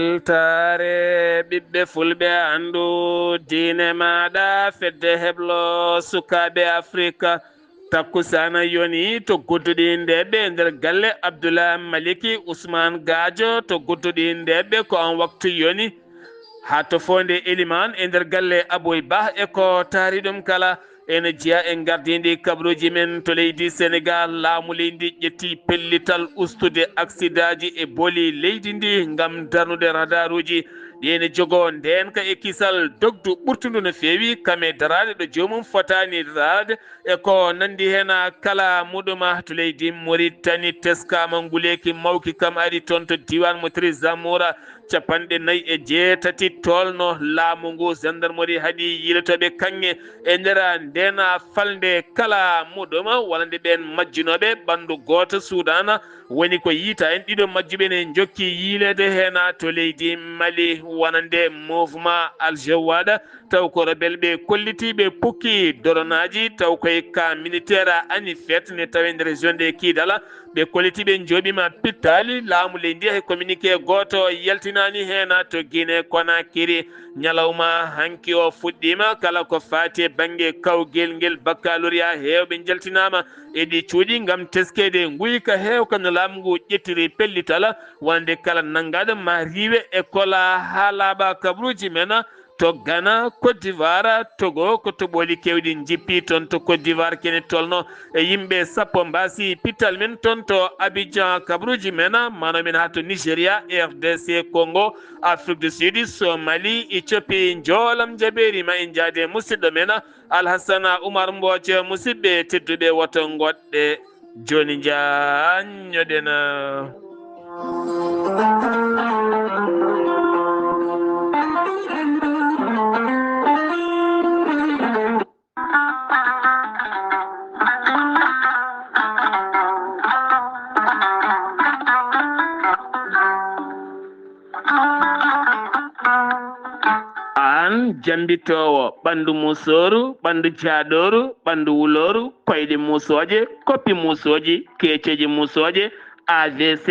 weltare ɓiɓɓe fulɓe andu diine maɗa fedde heblo sukaɓe afrika takkusana yoni to gudduɗi ndeɓe nder galle Abdoulaye Maliki Ousmane Gadio to gudduɗi ndeɓe ko on waktu yoni ha to fonde Eliman e nder galle Aboy Ba e ko taari ɗum kala ene jeeya en gardidi kabaruji men to leydi Sénégal laamu leydi ƴetti pellital ustude accident ji e booli leydi ndi ngam darnude radaruji ɗine jogo ndenka e kisal dogdu ɓurtudu no feewi kame darade ɗo jomum fotani darade e ko nandi hen kala muɗuma to leydi Mauritanie teskama nguleki mawki kam ari toon to diwan mo Tri Zamoura 48 tolno laamu ngu gendarmerie haaɗi yiiletoɓe kanŋe e nder ndena falde kala muɗuma wonande ɓen majjinoɓe ɓandu goto Soudana woni ko yiita en ɗiɗo majjuɓe ne jokki yiilede hen to leydi Mali wonande mouvement Al-Jawada taw ko rebel ɓe kollitiɓe pukki doronaji taw koye ka militaire ani fet ne tawe nder région de Kidala ɓe kollitiɓe jooɓima pittali laamu leydi hay communiqué goto yaltinani hen to Guinée Conakry ñalawma hanki o fuɗɗima kala ko fati banggue kawguel nguel baccalauréat hewɓe jaltinama e ɗi cuuɗi gam teskede guyka hewka no laamu ngu ƴettiri pellitala wonde kala naggaɗo ma riiwe école ha laaɓa kabaruji men to Ghana Côte d'Ivoire Togo ko toɓoli kewɗi jippi toon to Côte d'Ivoire kene tolno e yimɓe sappo mbasi pittal men toon to Abidjan kabaruji men manomen ha to Nigéria RDC Congo Afrique du Sud Somalie Éthiopie joolam jaɓerima en jaade musidɗo men Alhassana Oumar Mbodj musidɓe tedduɓe woto goɗɗe joni jañoɗen jambitowo ɓandu musoru ɓandu jaaɗoru ɓandu wuloru koyɗe musoje koppi musoji keceji musoje AVC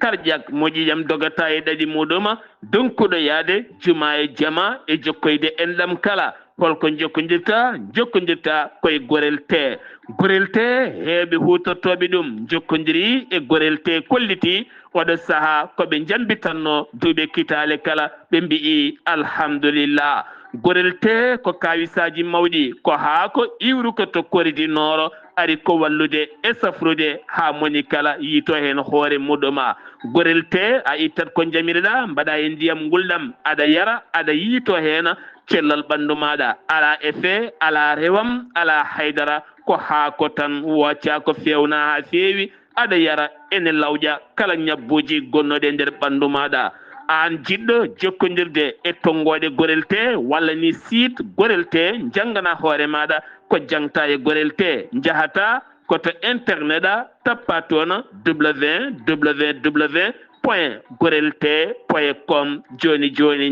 cardiaque moƴƴijam dogata e ɗaɗi muɗuma donkuɗo yaade juma e jama e jokkoyde enɗam kala holko jokkodirta koye gorel te heeɓe hutortoɓe ɗum jokkodiri e gorel te kolliti oɗo saaha koɓe jambitanno duuɓe kitale kala ɓe mbi'i alhamdulillah gorel te ko kawisaji mawɗi ko haa ko iwru ko to koridi nooro ari ko wallude e safrude ha moni kala yiito hen hoore muɗuma gorel te a ittat ko jamireɗa mbaɗa e ndiyam gulɗam aɗa yara aɗa yiito hen cellal ɓandu maɗa ala effet ala rewam ala haydara ko haako tan wocca ko fewna ha feewi aɗa yara ene lawƴa kala ñabbuji gonnoɗe nder ɓandu maɗa an jiɗɗo jokkodirde e tongoɗe gorel te walla ni site gorel te janggana hoore maɗa ko jangta e gorel te jahata koto internet tappa toon www.gorelte.com joni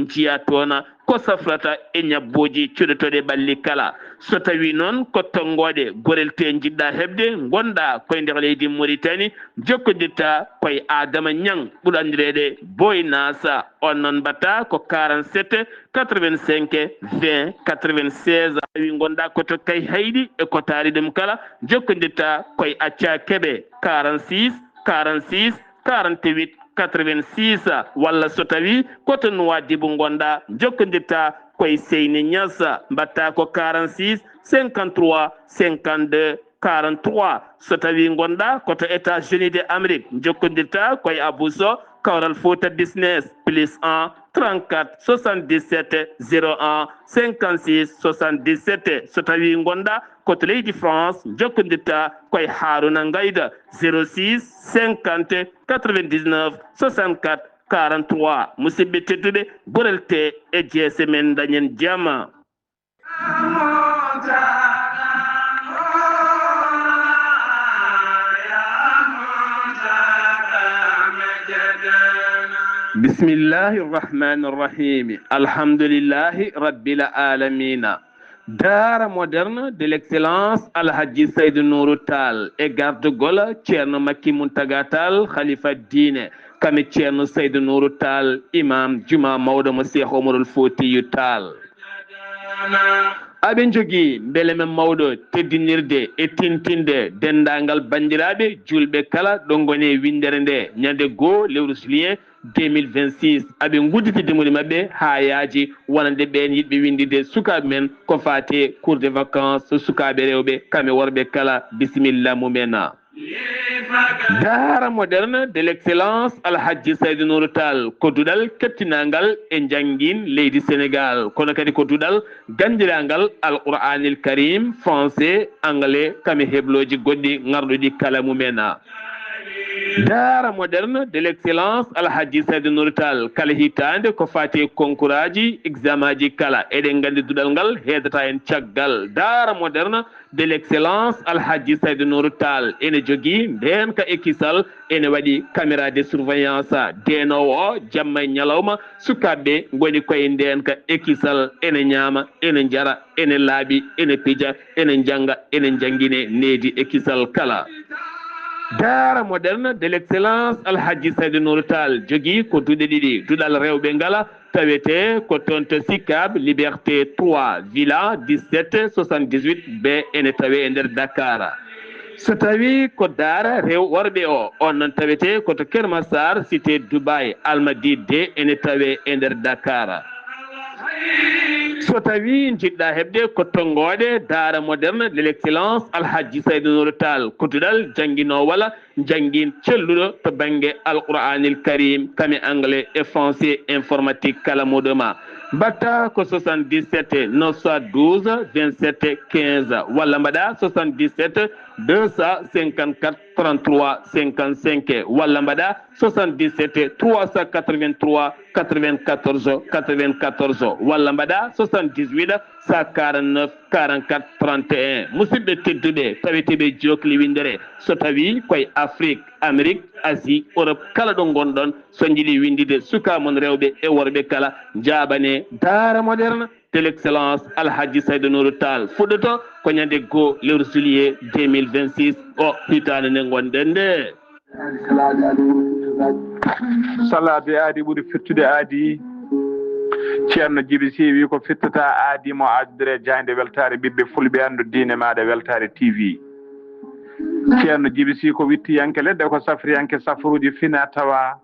jiya toon ko safrata e ñabbuji cuɗotoɗe ɓalli kala so tawi noon ko tongoɗe gorel te jiɗɗa hebde gonɗa koye nder leydi Mauritanie jokkodirta koye Adama Niang ɓuuri andirede Boy Nasa on noon mbatta ko 47 85 20 96 tawi gonɗa koto kay hayɗi e ko taari ɗum kala jokkodirta koye Acca Keɓe 46 46 48 86 walla so tawi koto Nouadhibou gonɗa jokkodirta koye Seyni Niass mbatta ko 46 53 52 43 so tawi gonɗa koto États-Unis d'Amérique jokkodirta koye Abousso Kawral Fouta Business +1 34 77 01 56 77 so tawi gonɗa koto leydi France jokkodirta koye Haruna Ngayda 06 50 99 64 43 musidɓe tedduɓe gorel te e jeese men dañen jama bismillahi irrahmani irrahim alhamdulillahi rabbil alamina Dara moderne de l'excellence Alhaji Seydou Nourou Tall et garde-gol Thierno Macky Mountaga Tall Khalifa Diine kami ceerno Seydou Nourou Tall imam juma mawɗo mo Cheikh Omarul Foutiyou Tall aɓe jogii beele men mawɗo teddinirde e tintinde dendagal bandiraɓe julɓe kala ɗo goni windere nde ñande goo lewru juillet 2026 aɓe gudditide muɗi mabɓe ha yaaji wonande ɓen yiɗɓe windide sukaɓe men ko fate cours de vacances sukaɓe rewɓe kamɓe worɓe kala bisimilla mumen daara moderne de l'excellence alhaji Seydou Nourou Tall kodduɗal kettinagal e jangguin leydi Sénégal kono kadi kodduɗal gandiragal alqouranil karim français anglais kami hebloji goɗɗi garɗuɗi kala mumen daara moderne de l'excellence alhaji Seydou Nourou Tall kala hitande ko fati concours aji examen aji kala eɗen gandi duɗal ngal heedata en caggal daara moderne de l'excellence alhaji Seydou Nourou Tall ene jogui nden ka ekkisal ene waɗi caméra de surveillance denowo o jamma e ñalawma sukaɓeɓe goni koye nden ka ekkisal ene ñaama ene jara ene laaɓi ene pija ene janga ene jangguine needi ekkisal kala daara moderne de l'excellence alhaji Seydou Nourou Tall jogui ko duuɗe ɗiɗi duɗal rewɓe ngala tawete ko toon to Sicap Liberté 3 villa 17 78 b ene tawe e nder Dakar so tawi ko daara rew worɓe o on noon tawete koto Kermassar cité Dubaï Almadi D ene tawe e nder Dakar so tawi jiɗɗa heɓde ko tongoɗe daara moderne de l'excellence alhaji Seydou Nourou Tall kodduɗal jangguino walla jangguin celluɗo to banggue alqouranil karim kami anglais et français informatique kala muɗuma mbatta ko 77 912 27 15 walla mbaɗa 77 254 33 55 walla mbaɗa 77 383 94 94 walla mbaɗa 78 149 44 31 musidɓe tedduɓe taweteɓe jokli windere so tawi koye Afrique Amérique Asie Europe kala ɗo gonɗon so jiiɗi windide sukamon rewɓe e worɓe kala jaɓane daara moderne de l'excellence alhaji Seydou Nourou Tall fuɗɗoto ko ñande goo lewru juillet 2026 o hitande nde gonɗen nde salade aadi ɓuuri firtude aadi ceerno Djiby Sy wi ko firtata aadi mo addire jayde weltare ɓiɓɓe fulɓe andu diine maɗa weltare TV ceerno Djiby Sy ko wittiyanke leɗɗe ko safriyanke safruji fina tawa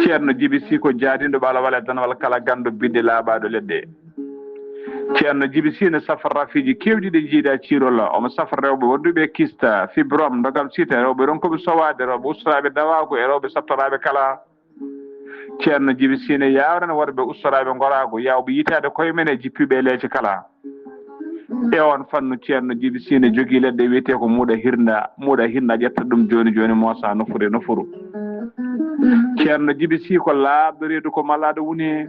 ceerno Djiby Sy ko jaadindo ɓalawal e danwal kala gandu bidde laaɓaɗo leɗɗe ceerno Djiby Sy ne safra rafiji kewɗi ɗe jiiɗa cirola omo safra rewɓe wonduɓe kista fibrom dogam site rewɓe ronkoɓe sowade rewɓe ustaraɓe dawago e rewɓe sattoraɓe kala ceerno Djiby Sy ne yawrane worɓe ustoraɓe gorago yawɓe yitade koye men e jippiɓe leece kala e on fannu ceerno Djiby Sy ne jogui leɗɗe wiyete ko muuɗa hirna ƴetta ɗum joni joni moosa nofuru e nofuru ceerno Djiby Sy ko laaɓɗo reedu ko malaɗo woni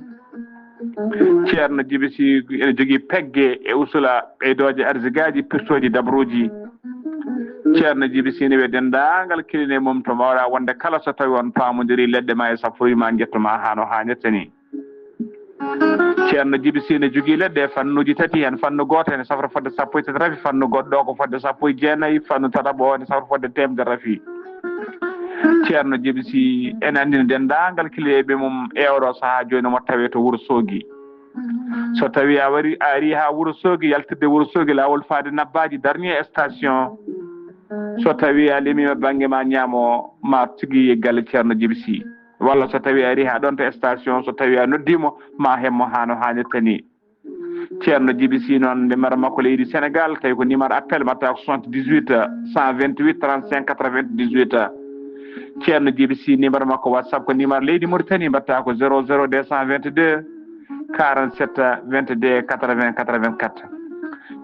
ceerno Djiby Sy ene jogui pegge e usula ɓeydoje arsigaji pirtoji dabruji ceerno Djiby Sy ne wiye dendagal kiline mum to mbawɗa wonde kala so tawi on pamodiri leɗɗe ma e safroyima guettoma hano hannirta ni ceerno Djiby Sy ne jogui leɗɗe fannuji tati hen fannu goto ene safra fodde sappo e tati rafi fannu goɗɗo ko fodde sappo e jeenayyi fannu tataɓo o ne safra fodde temedere rafi ceerno Djiby Sy ene andina dendagal kiliyeɓe mum ewro saaha joni mo tawe to Wourossogui so tawi a ari ha Wourossogui yaltirde Wourossogui lawol faade nabbaji dernier station so tawi a limima banggue ma ñaamo ma tigui galle ceerno Djiby Sy walla so tawi a ari ha ɗon to station so tawi a noddimo ma hemmo hano hannirta ni ceerno Djiby Sy noon numéro makko leydi Sénégal tawi ko numéro appel mbatta ko 78 128 35 98 ceerno Djiby Sy numéro makko WhatsApp ko numéro leydi Mauritanie mbatta ko 00 222 47 22 80 84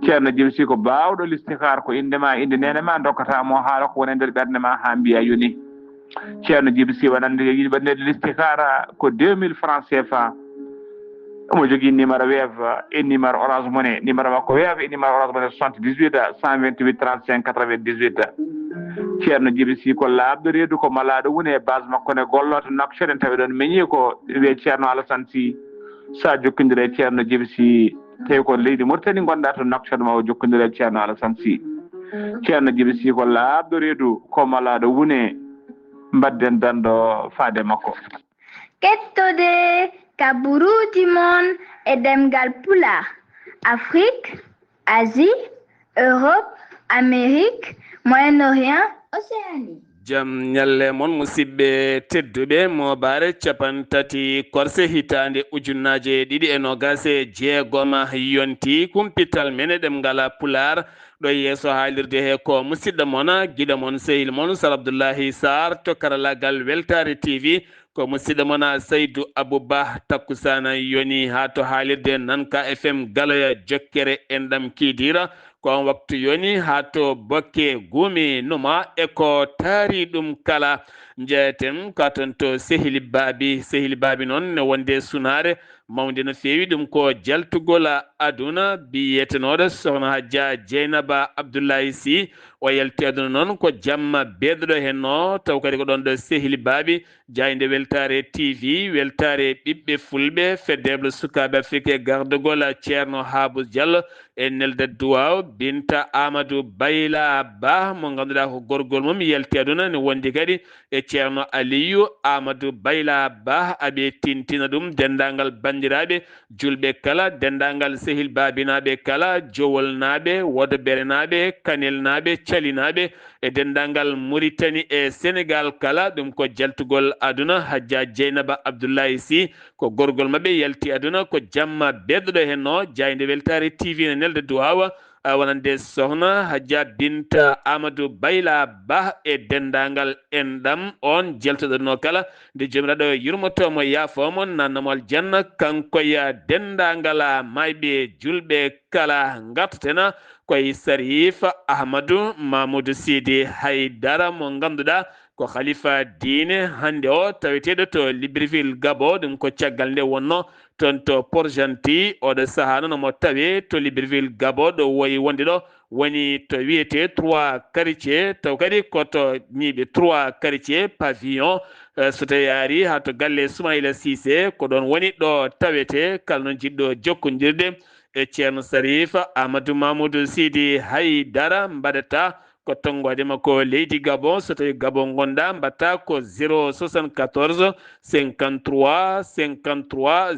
ceerno Djiby Sy ko bawɗo listihar ko indema inde nenema dokkatamo haala ko woni nder ɓerde ma ha mbiya yoni ceerno Djiby Sy wonande yiɗi ɓannede listihara ko 2000 francs CFA omo jogui numéro Wave e numéro Orange Money numéro makko Wave e numéro Orange Money 78 128 35 98 ceerno Djiby Sy ko laaɓɗo reedu ko malaɗo woni e base makko ne golloto Nouakchott en tawi ɗon meñi ko wiye ceerno Alassane Sy sa jokkodire e ceerno Djiby Sy tawi ko leydi Mauritanie gonɗa to Nouakchott ma o jokkodire e ceerno Alassane Sy ceerno Djiby Sy ko laaɓɗo reedu ko malaɗo woni mbadden danɗo faade makko. Kettode kaburuji mon e demgal pulaar. Afrique, Asie, Europe, Amérique, Moyen-Orient, Océanie. jam nyalle mon musidɓe tedduɓe mobare capantati korse hitande ujunnaje ɗiɗi e nogase jeegoma yonti kumpital men ɗemgal pular ɗo yeeso haalirde he ko musidɗo mon giɗo mon sehil mon Sar Abdoullahi Sarr to karallagal Weltare TV ko musidɗo mon Seydou Abouba takkusana yoni ha to haalirde Nanka FM Galoya Jokkere enɗam kidira ko on waktu yoni ha to bokke gumi numa e ko taari ɗum kala jeeten ka ton to sehili baabi noon ne wonde sunare mawde no feewi ɗum ko jaltugol aduna biyetenoɗo sohna Hadja Dieynaba Abdoulaye Sy o yalti aduna noon ko jamma bedɗo henno taw kadi ko ɗon ɗo sehili baabi jayde Weltare TV weltare ɓiɓɓe fulɓe feddeɓe sukaɓe Afrique gardugol Ceerno Habou Diallo e nelde duwaw Binta Amadou Bayla Ba mo ganduɗa ko gorgol mum yalti aduna ne wondi kadi e Ceerno Aliyu Amadou Bayla Ba aɓe tintina ɗum dendagal bandiraɓe julɓe kala dendagal sehil babinaɓe kala jowol naɓe wodobere naɓe kanel naɓe calinaɓe e dendagal Mauritanie e Sénégal kala ɗum ko jaltugol aduna Hadja Dieynaba Abdoulaye Sy ko gorgol mabɓe yalti aduna ko jamma beddoɗo henno jayde Weltare TV ne nelde duwawa wonande sohna Hadja Binta Amadou Bayla Ba e dendagal enɗam on jeltoɗono kala nde jomiraɗo yurmotomo yaafomo nannamo aljanna kankoya dendagal mayɓe julɓe kala gartatena koye Sarif Ahmadou Mamoudou Sidi Haydara mo ganduɗa ko khalifa diine hande o taweteɗo to Libreville Gabo ɗum ko caggal nde wonno toon to Port-Gentil oɗo saaha noon omo tawe to Libreville Gabo ɗo woyi wonde ɗo woni to wiyete 3 quartier taw kadi koto ñiiɓe 3 quartier pavillon so tawi ari ha to galle Soumaïla Cissé ko ɗon woni ɗo tawete kala noon jiɗɗo jokkodirde e Ceerno Sarif Amadou Mamoudou Sidi Haydara mbaɗata ko tonggode makko leydi Gabon so tawi Gabon gonɗa mbatta ko 074 53 53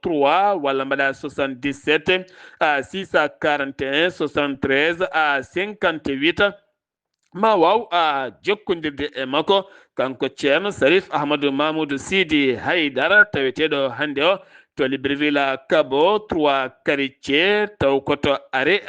03 walla mbaɗa 77 641 73 58 ma waw jokkodirde e makko kanko Ceerno Sarif Ahmadou Mamoudou Sidi Haydara taweteɗo hande o to Libreville Gabo 3 quartier taw koto are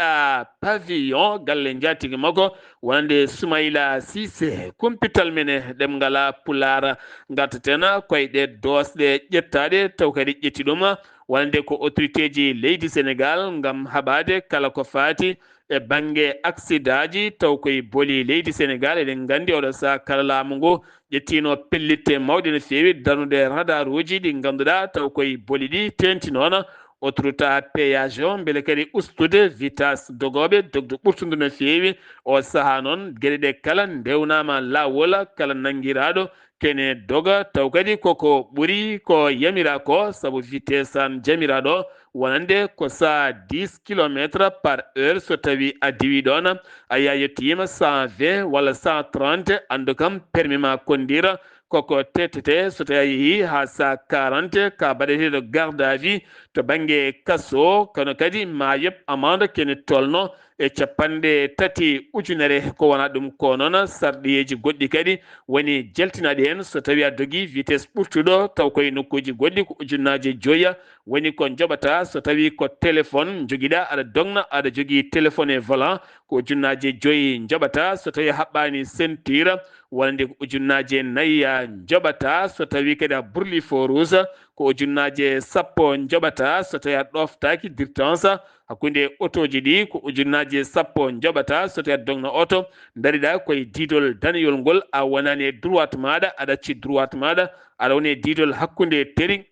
pavillon galle jatigi makko wonande Soumaïla Cissé kumpital mene ɗemgal pular gartatena koyɗe dosɗe ƴettaɗe taw kadi ƴetti ɗum wonande ko autorité ji leydi Sénégal gam haɓade kala ko fati e banggue accident ji taw koye booli leydi Sénégal eɗen gandi oɗo saaha kala laamu ngu ƴettino pellitte mawɗe no fewi darnude radar uji ɗi ganduɗa taw koye booli ɗi tenti noon autoroute péage o beele kadi ustude vitesse dogoɓe dogde ɓurtude no fewi o saaha noon gueɗe ɗe kala ndewnama lawol kala nanguiraɗo kene doga taw kadi koko ɓuuri ko yamira ko saabu vitesse an jamiraɗo wonande ko sa 10 km/h so tawi a diwi ɗon a yettima 120 walla 130 andu kam permis ma kondira koko tettete so tawi a yeehi ha sa 40 ka baɗeteɗo garde à vue to banggue kaso kono kadi ma yob amende kene tolno e 30 ujunere ko wona ɗum ko noon sarɗiyeji goɗɗi kadi woni jaltinaɗi hen so tawi a dogui vitesse ɓurtuɗo taw koye nokkuji goɗɗi ko ujunnaje joyya woni ko joɓata so tawi ko téléphone joguiɗa aɗa dogna aɗa jogui téléphone e volant ko ujunnaje 5 joɓata so tawi haɓɓani ceinture wonande ko ujunnaje 4 joɓata so tawi kadi a burli feu rouge ko ujunnaje 10 joɓata so tawi a ɗoftaki distance hakkude auto ji ɗi ko ujunnaje 10 joɓata so tawi a dogna auto dariɗa koye didol daniyol ngol a wonani e droite maɗa aɗa acci droite maɗa aɗa woni e didol hakkude teri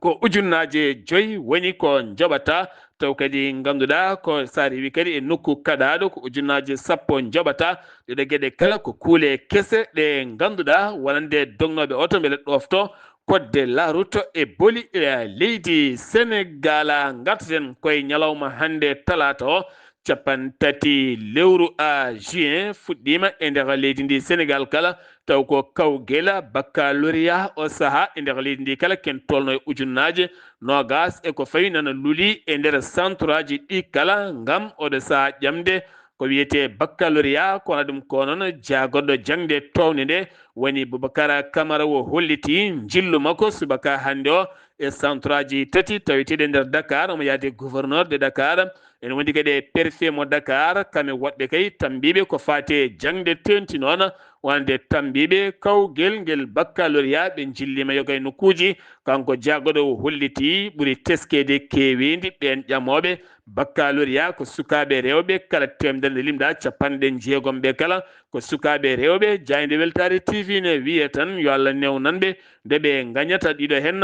ko ujunnaje 5 woni ko joɓata taw kadi ganduɗa ko sa rewi kadi e nokku kaɗaɗo ko ujunnaje 10 joɓata ɗeɗo gueɗe kala ko kuule kese ɗe ganduɗa wonande dognoɓe auto beele ɗofto code de la route e booli leydi Sénégal gartaten koye ñalawma hande talata o capantati lewru juin fuɗɗima e nder leydi ndi Sénégal kala taw ko kawgela baccalauréat o saaha e nder leydi ndi kala ken tolno e ujunnaje nogas e ko fawi nana luli e nder centre aji ɗi kala ngam oɗo saaha ƴamde ko wiyete baccalauréat kono ɗum ko noon jagoɗɗo jangde towde nde woni Boubacara Camara o holliti jillu makko subaka hande o e centre aji tati taweteɗe nder Dakar omo yaade gouverneur de Dakar en woni kadi e préfet mo Dakar kamɓe woɗɓe kay tambiɓe ko fate jangde tenti noon wonde tambiɓe kawgel ngel baccalauréat ɓe jillima yo kay nokkuji kanko jagoɗo o holliti ɓuuri teskede kewidi ɓen ƴamoɓe baccalauréat ko sukaɓe rewɓe kala temedere nde limɗa capanɗe jeegom ɓe kala ko sukaɓe rewɓe Jayde Weltare TV ne wiye tan yo Allah newnanɓe nde ɓe gagnata ɗiɗo hen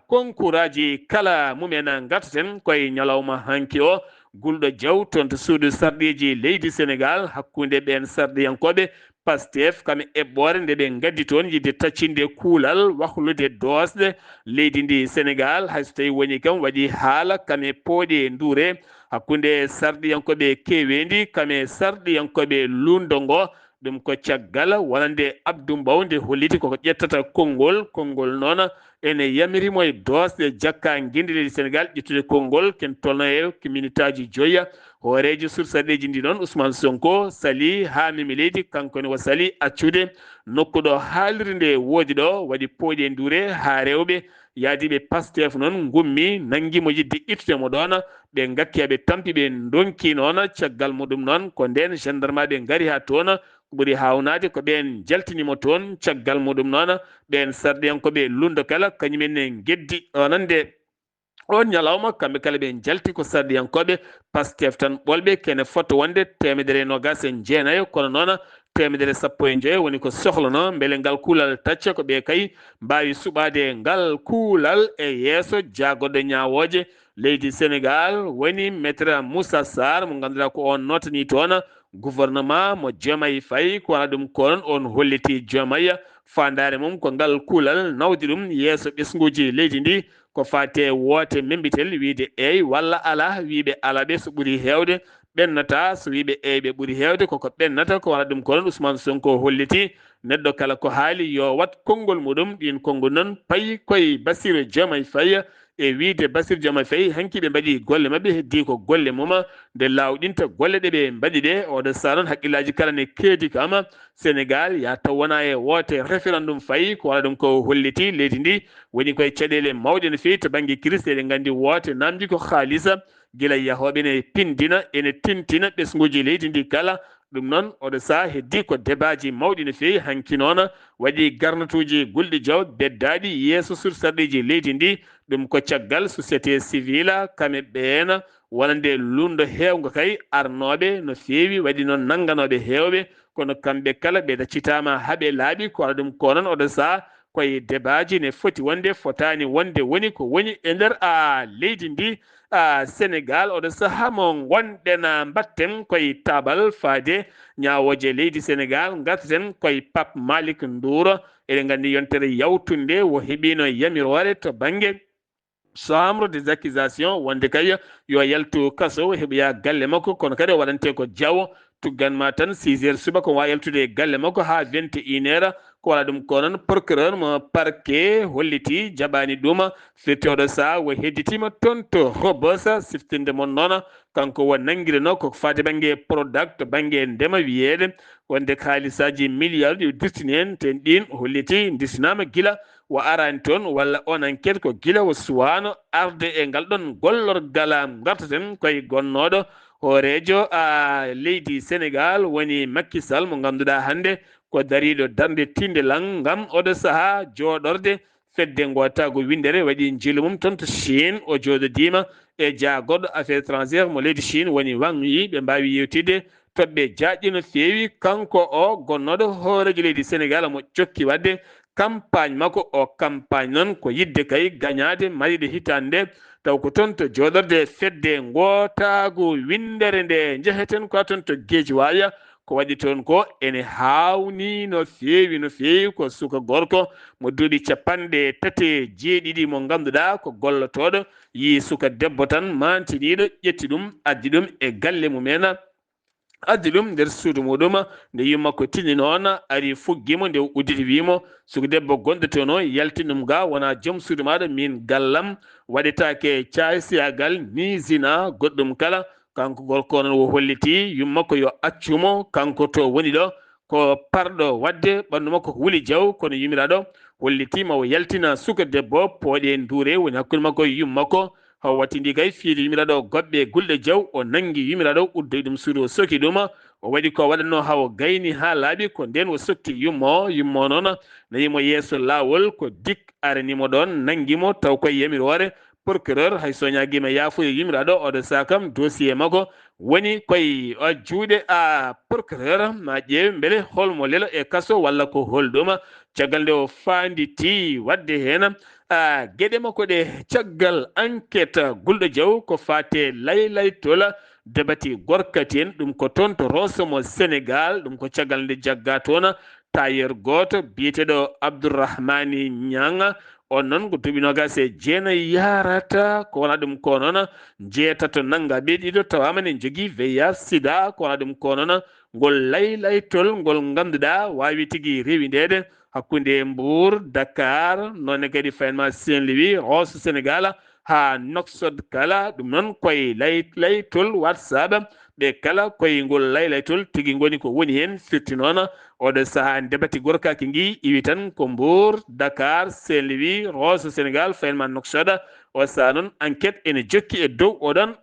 concours aji kala mumen gartaten koye ñalawma hanki o Gulɗo Diaw toon to suudu sarɗiji leydi Sénégal hakkude ɓen sarɗiyankoɓe Pastef kamɓe eɓɓore nde ɓe gaddi toon yidde taccinde kuulal wahlude dosɗe leydi ndi Sénégal hayso tawi woni kam waɗi haala kamɓe pooɗe ndure hakkude sarɗiyankoɓe kewendi kamɓe sarɗiyankoɓe lundo ngo ɗum ko caggal wonande Abdou Mbow nde holliti koko ƴettata konngol noon ene yamirimo e dosɗe jakka guinde leydi Sénégal ƴettude konngol ken tolno e ko minute aji joyya hoorejo sursarɗeji ndi noon Ousmane Sonko sali ha mimi leydi kankone o sali accude nokku ɗo haalirde nde woodi ɗo waɗi pooɗe ndure ha rewɓe yaadiɓe Pastef noon gummi nanguimo yidde ittudemo ɗon ɓe gakki aɓe tampi ɓe donki noon caggal muɗum noon ko nden gendarme ɓe gaari ha toon ɓuri hawnade ko ɓen jaltinimo toon caggal muɗum noon ɓen sarɗiyankoɓe lundo kala kañumenne geddi onande on ñalawma kamɓe kala ɓe jalti ko sarɗiyankoɓe Pastef tan ɓolɓe kene fotto wonde 129 kono noon 115 woni ko sohlano beele ngal kuulal tacca ko ɓe kay mbawi suɓade ngal kuulal e yeeso jagoɗɗo ñawoje leydi Sénégal woni maître Moussa Sarr mo ganduɗa ko on notani toon gouvernement mo Diomaye Faye ko wona ɗum ko noon on holliti Diomaye fandare mum ko ngal kuulal nawdi ɗum yeeso ɓesguji leydi ndi ko fate woote membitel wiide eyi walla ala wiiɓe ala ɓe so ɓuuri hewde ɓennata so wiiɓe eyi ɓe ɓuuri hewde koko ɓennata ko wona ɗum ko noon Ousmane Sonko holliti neɗɗo kala ko haali yo wat konngol muɗum ɗin konngol noon payi koye Bassirou Diomaye Faye e wiide Bassirou Diomaye Faye hanki ɓe mbaɗi golle mabɓe heddi ko golle mum nde lawɗinta golle ɗe ɓe mbaɗi ɗe oɗo saa noon haqqillaji kala ne keedi kam Sénégal ya taw wona e woote référendum fayi ko wona ɗum ko holliti leydi ndi woni koye caɗele mawɗe no fewi to banggue Christ eɗen gandi woote namdi ko haalisa guila yahoɓe ne pindina ene tintina ɓesguji leydi ndi kala ɗum noon oɗo saa heddi ko débat ji mawɗi no fewi hanki noon waɗi garnatuji Gulɗo Diaw beddaɗi yeeso sursarɗeji leydi ndi ɗum ko caggal société civile kamɓe ɓeena wonande lundo hewgo kay arnoɓe no fewi waɗi noon nangganoɓe hewɓe kono kamɓe kala ɓe daccitama haaɓe laaɓi ko wona ɗum ko noon oɗo saa koye débat ji ne foti wonde fotani wonde woni ko woni e nder leydi ndi Sénégal oɗo saaha mo gonɗen mbatten koye tabal faade ñawoje leydi Sénégal gartaten koye Pape Malick Ndour eɗen gandi yontere yawtunde wo heeɓino yamirore to banggue chambre des accusations wonde kay yo yaltu kaso heɓoya galle makko kono kadi o waɗante ko Diaw tugganma tan 6 heures suba ko wawi yaltude galle makko ha 21 heures ko wala ɗum ko noon procureur mo parquet holliti jaɓani ɗum firti oɗo saa wo hedditima toon to Rebeuss siftinde mon noon kanko wo nanguireno koko fati banggue Prodac to banggue ndema wiyede wonde halisaji milliard ɗi dirtini hen ten ɗin holliti dirtinama guila wo arani toon walla on enquête ko guila wo suwano arde e ngal ɗon gollorgal gartaten koye gonnoɗo hoorejo leydi Sénégal woni Macky Sall mo ganduɗa hande ko dariɗo darde tindelan ngam oɗo saaha joɗorde fedde gotago windere waɗi jiilu mum toon to Chine o joɗodima e jaagoɗɗo affaire étrangère mo leydi Chine woni Wang Yi ɓe mbawi yewtide toɓɓe jaƴƴi no fewi kanko o gonnoɗo hoorejo leydi Sénégal mo jokki wadde campagne makko o campagne noon ko yidde kay gagnade mariɗe hitande taw ko toon to joɗorde fedde gotago windere nde jeheten ko toon to Guédiawaye ko waɗi toon ko ene hawni no feewi ko suka gorko mo duuɓi 37 mo ganduɗa ko gollotoɗo yi suka debbo tan mantiniɗo ƴetti ɗum addi ɗum e galle mumen addi ɗum nder suudu muɗum nde yimma ko tinni noon ari fuggimo nde udditi wimo suka debbo gonɗo toon o yaltinum ga wona joom suudu maɗa min gallam waɗetake caysiyagal ni zina goɗɗum kala kanko gorko noon o holliti yumma ko yo accumo kanko to woni ɗo ko parɗo wadde ɓandu makko ko wuli jaw kono yumiraɗo hollitima o yaltina suka debbo pooɗe duure woni hakkude makko e yummakko haw wattindi kay fiide yumiraɗo goɓɓe gulɗe jaw o nangi yumiraɗo uddoy ɗum suudu o soki ɗum o waɗi ko waɗatno haw gayni ha laaɓi ko nden o sokki yummo noon nayimo yeeso lawol ko dik aranimo ɗon nanguimo taw koye yamirore procureur hay soñaguima yaafude yumiraɗo oɗo sakam dossier makko woni koye juuɗe procureur ma ƴeewe beele holmo lelo e kaso walla ko holɗuma caggal nde o fanditi wadde hen gueɗe makko ɗe caggal enquête gulɗo jaw ko fate laytola debati gorkati en ɗum ko toon to Rosomo Sénégal ɗum ko caggal nde jagga toon tailleur goto biyeteɗo Abdourahmani Niang on noon ko duuɓi nogas e jeenayi yarata ko wona ɗum ko noon jeetato nanga ɓe ɗiɗo tawama ne jogui VIH sida ko wona ɗum ko noon ngol laytol ngol ganduɗa wawi tigui rewidede hakkude Mbour Dakar nonne kadi fayenma Saint-Louis Rosso Sénégal ha Nouakchott kala ɗum noon koye laytol WhatsApp ɓe kala koye ngol laytol tigui goni ko woni hen firti noon oɗo saaha debati gorkaki gui iwi tan ko Mbour Dakar Saint-Louis Rosso Sénégal fayenma Nouakchott o saaha noon enquête ene jokki e dow oɗon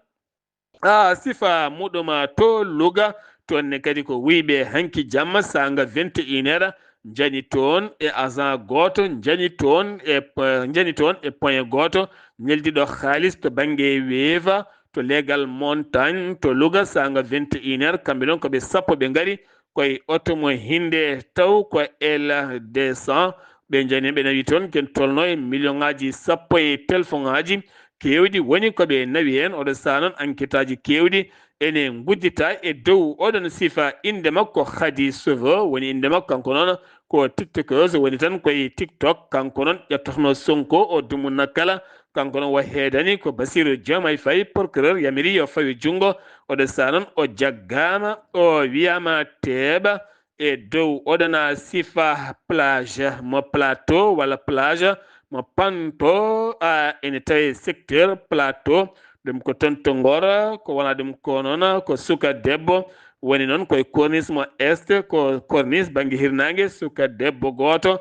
sifa muɗum to Louga toonne kadi ko wiiɓe hanki jamma sanga 21h jani toon e agent goto jani toon e point goto neldiɗo haalis to banggue weeva to legal montagne to Louga sanga 21h kamɓe noon koɓe sappo ɓe gaari koye auto mo hinde taw ko L200 ɓe jani ɓe nawi toon ken tolno e million ngaji sappo e téléphone ngaji kewɗi woni koɓe nawi hen oɗo saha noon enquête aji kewɗi ene guddita e dow oɗon sifa inde makko Khady Sauve woni inde makko kanko noon ko tiktokeuse woni tan koye TikTok kanko noon ƴettotono Sonko o dumunna kala kanko noon wo heedani ko Bassirou Diomaye Faye procureur yamiri yo fawi junggo oɗo saha noon o jaggama o wiyama teeɓa e dow oɗona sifa plage mo plateau walla plage mo panto ene tawi secteur plateau ɗum ko tonto Ngor ko wona ɗum ko noon ko suka debbo woni noon koye corniche mo est ko corniche banggue hirnangue suka debbo goto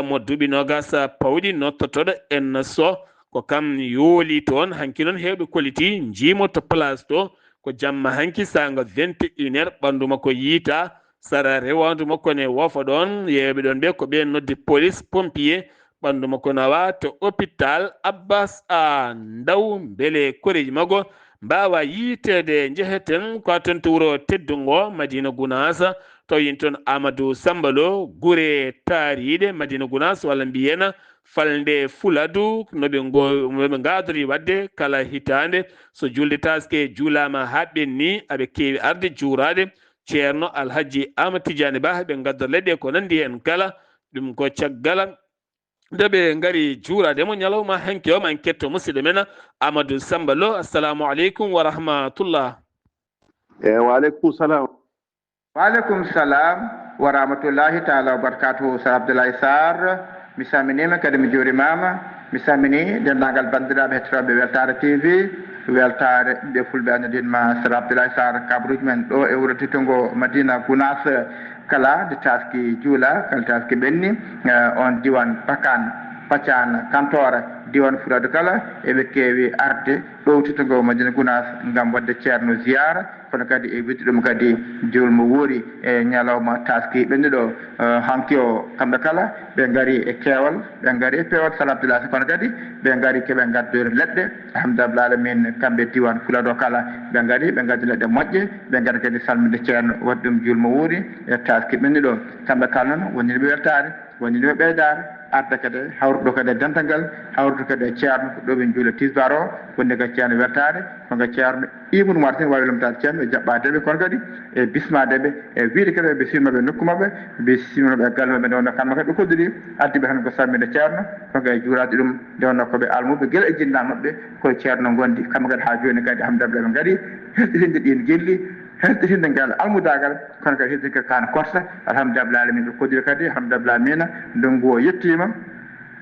mo duuɓi nogas pawɗi nottotoɗo en so ko kam yooli toon hanki noon hewɓe koliti jiimo to place to ko jamma hanki sanga 21h ɓandu makko yiita sara rewandu makko ne wofa ɗon yeɓe ɗon ɓe ko ɓe nodde police pompier ɓandu makko nawa to hôpital Abbas Ndaw beele koreji makko mbawa yiitede jeheten ko ton to wuuro teddungo Madina Gounass taw yin toon Amadou Sambalo guure taariɗe Madina Gounass walla mbiyena falde Fuladu noɓe gadori wadde kala hitande so julde taske juulama ha ɓenni aɓe kewi arde juurade ceerno Alhaji Amadou Tidiane Ba ɓe gaddo leɗɗe ko nandi hen kala ɗum ko caggal nde ɓe ngari juurademo ñalawma hanke o man ketto musidɗo men Amadou Sambalo assalamu aleykum wa rahmatullah. Wa aleykum salam. Wa aleykum salam wa rahmatullahi taala wa barakatuhu. Sir Abdoulaye Sarr mi salminima kadi mi juurimama mi salmini dendagal bandiraɓe hettotoɓe Weltare TV weltare ɓe fulɓe annadinma Sir Abdoulaye Sarr kabruji men ɗo e wuuro tittongo Madina Gounass kala de taski juula kala taski ɓenni on diwan Pakane Pacane Kantore diwan Fuladu kala eɓe keewi arde ɗo tittongo Madina Gounass gam wadde ceerno ziyara kono kadi e witti ɗum kadi julmo wuuri e ñalawma taski ɓenni ɗo hanki o kamɓe kala ɓe gaari e keewal ɓe gaari e pewal Sir Abdoulaye kono kadi ɓe gaari keeɓe gaddoyre leɗɗe alhamdulillah alamin kamɓe diwan Fuladu kala ɓe gaari ɓe gaddi leɗɗe moƴƴe ɓe gaari kadi salminde ceerno wadde ɗum julmo wuuri e taski ɓenni ɗo kamɓe kala noon woniniɓe weltare woniniɓe ɓeydare arda kadi hawruɗo kadi dental hawruɗo kadi ceerno ɗo ɓe juula tisbar o wonde ka ceerno weltade kono ceerno Ibnu Martin wawi lomtade ceerno jaɓɓadeɓe kono kadi e bismadeɓe e wiide kadi ɓe simmaɓe nokku mabɓe ɓe simmaɓe e galle mabɓe nde wonno kamɓe kadi ɓe koddiri addiɓe tan ko samminde ceerno kono kadi juurade ɗum nde wonno koɓe almuɓe guila e jinnaɓe mabɓe koye ceerno gondi kamɓe kadi ha joni kadi hamdaɓe ɓe gaari helɗitinde ɗin gelli helɗitinde ngal almudagal kono kadi heddi kan korsa alhamdulillahi alamin ɓe koddiri kadi alhamdulillahi amina ndungu o yettima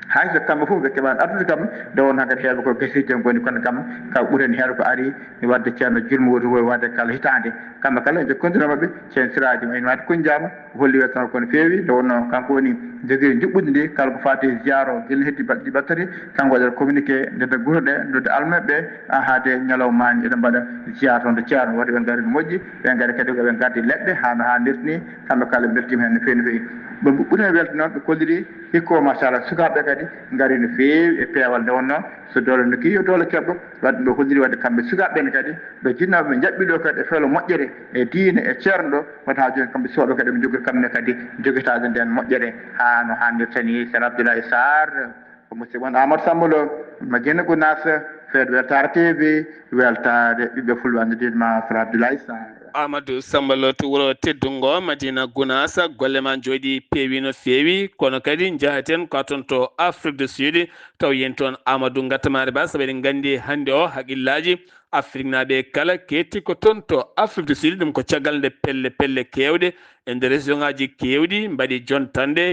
hayso kamɓe fof ɓe keɓani ardude kam nde won hankadi heeɓe ko gasiji en goni kono kam ka ɓuureni heeɗo ko ari wadde ceerno julmo woto woy wadde kala hitande kamɓe kala jokkodira mabɓe ceerno siraji ma en wade kunjama holli weltano kono feewi nde wonno kanko woni jogui juɓɓude ndi kala ko fati ziyare o guila heddi balɗe battati kanko waɗata communiqué ndede guuro ɗe ndode almeɓe haade ñalawma mani eɗen mbaɗa ziyare toon de ceerno waɗi ɓe gaari no moƴƴi ɓe gaari kadi koɓe gaddi leɗɗe hano hannirta ni kamɓe kala ɓe beltima hen no fewi no fewi ɓe ɓuuri welde noon ɓe kolliri hikko machallah sukaɓe kadi gaari no fewi e peewal nde wonno so dole no ki yo dole keɓɗo wadde ɓe holliri wadde kamɓe sukaɓeɓene kadi ɓe jinnaɓe ɓe jaɓɓiɗo kadi e feelo moƴƴere e diine e ceerno ɗo wata ha joni kamɓe soɗo kadi ɓe jogui kamɓe kadi joguitade nden moƴƴere ha no hannirta ni ceerno Abdoulaye Sarr ko musidɗo mon Amadou Samba Lo Madina Gounass feedo weltare TV weltade ɓiɓɓe fulɓe dedma ceerno Abdoulaye Sarr Amadou Samba Lo to wuro teddungo Madina Gounass golle ma jooɗi peewi no feewi kono kadi jahaten ko ton to Afrique du Sud taw yen toon Amadou Gattamare Ba sabu eɗen gandi hande o haaqillaji Afrique naaɓe kala ketti ko toon to Afrique du Sud ɗum ko caggal nde pelle kewɗe e nder région ngaji kewɗi mbaɗi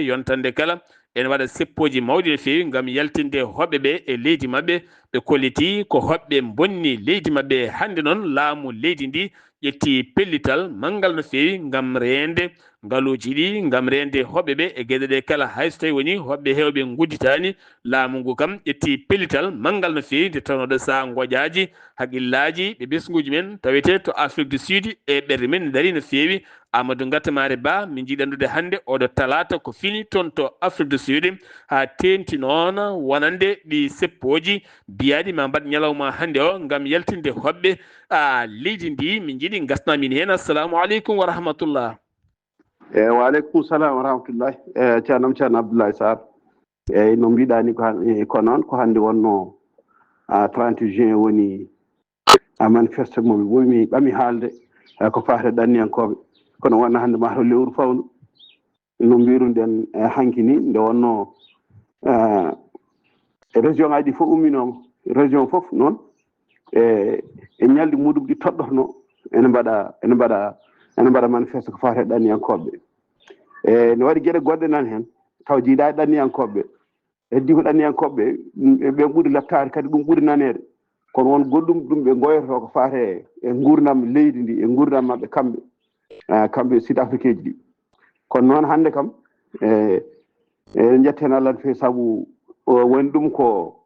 yontande kala en waɗa seppoji mawɗi no feewi gam yaltinde hoɓɓe ɓe e leydi mabɓe ɓe kolliti ko hoɓɓe bonni leydi mabɓe hande noon laamu leydi ndi ƴetti pellital manggal no feewi gam rende ngaluji ɗi gam rende hoɓɓe ɓe e gueɗe ɗe kala hayso tawi woni hoɓɓe hewɓe gudditani laamu ngu kam ƴetti pellital manggal no feewi nde tawnoɗo sa goƴaji haaqillaji ɓe ɓesguji men tawete to Afrique du Sud e ɓerde men daari no feewi Amadou Gattamare Ba min jiiɗi andude hande oɗo talata ko fini toon to Afrique du Sud ha tenti noon wonande ɗi seppoji biyaɗi ma mbaɗ ñalawma hande o gam yaltinde hoɓɓe leydi ndi min jiiɗi gasnamin hen assalamu aleykum wa rahmatullah wa aleykum salam wa rahmatullah ceerno Abdoulaye Sarr eyyi no mbiɗani ko noon ko hande wonno 30 juin woni manifeste momi womi ɓami haalde ko fate ɗanniyankoɓe kono wonna hande ma to lewru fawnu no mbiruɗen hanki ni nde wonno région ngaji fof umminoma région fof noon e ñalɗi muɗum ɗi toɗɗotono ene mbaɗa manifeste ko fate ɗanniyankoɓe ne waɗi gueɗe goɗɗe nan hen taw jiiɗa ɗanniyankoɓe heddi ko ɗanniyankoɓe ɓe ɓuuri lattade kadi ɗum ɓuuri nanede kono won goɗɗum ɗum ɓe goytoto ko fate e gurdam leydi ndi e gurdam mabɓe kamɓe sud afrique ji ɗi kono noon hande kam jetten Allah no fewi saabu woni ɗum ko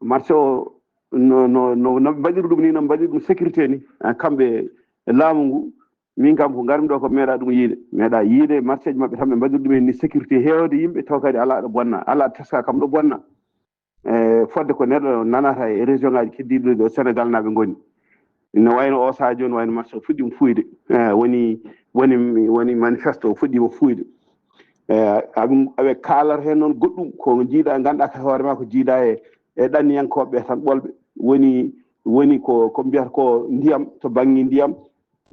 marché o no mbaɗiri ɗum ni no mbaɗiri ɗum sécurité ni kamɓe laamu ngu min kam ko garmi ɗo ko meeɗa ɗum yiide marché ji mabɓe tan ɓe mbaɗiri ɗum ni sécurité hewde yimɓe taw kadi ala ɗo bonna ala teska kam ɗo bonna fodde ko neɗɗo nanata e région ngaji keddiɗo ɗo Sénégal naɓe goni no wayno o saha joni wayno marché o fuɗɗima fuyde woni manifeste o fuɗɗima fuyde aɓe kaalata hen noon goɗɗum ko jiiɗa ganduɗa ka hoore ma ko jiiɗa e ɗanniyankoɓe tan ɓolɓe woni ko mbiyata ko ndiyam to banggue ndiyam